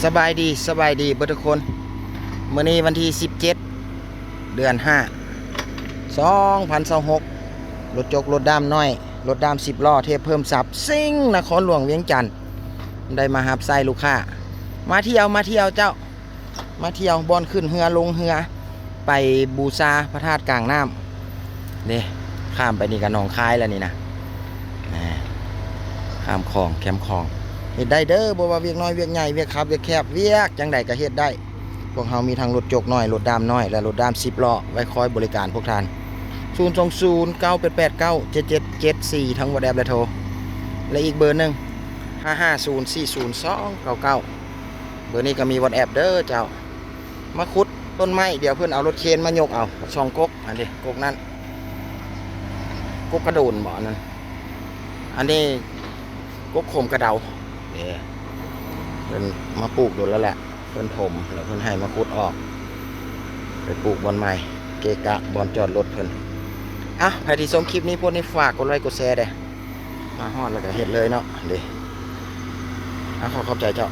สบายดีสบายดีเบิดทุกคนมื้อนี้วันที่17เดือน5 2026รถจกรถดำน้อยรถดำ10ล้อเทพเพิ่มศัพท์ซิ่งนครหลวงเวียงจันทน์ได้มารับใส่ลูกค้ามาเที่ยวเจ้ามาเที่ยวบอนขึ้นเรือลงเรือไปบูชาพระธาตุกลางน้ำนี่ข้ามไปนี่กับหนองคายแล้วนี่นะข้ามคลองแคมคลองเฮ็ดได้เด้อบ่ว่าเวียกน้อยเวียกใหญ่เวียกขับเวียกแคบเวียกจังใดก็เฮ็ดได้พวกเฮามีทั้งรถจกน้อยรถดำน้อยและรถดำ10ล้อไว้คอยบริการพวกท่าน020 989 7774ทั้ง WhatsApp และโทรและอีกเบอร์หนึง550 40299เบอร์นี้ก็มี WhatsApp เด้อเจ้ามาขุดต้นไม้เดี๋ยวเพิ่นเอารถเคนมายกเอาช่องกกอันนี้กกนั้นกกกระโดนบ่นั่นอันนี้กกโคมกระเดาเพิ่นมาปลูกโดนแล้วแหละเพิ่นถมแล้วเพิ่นให้มาขุดออกไปปลูกบอนใหม่เกะกะบอนจอดรถเพิ่นใครที่ชมคลิปนี้พวกนี้ฝากกดไลค์กดแชร์เด้มาฮอดแล้วก็เฮ็ดเลยเนาะเด้ขอขอบใจเจ้า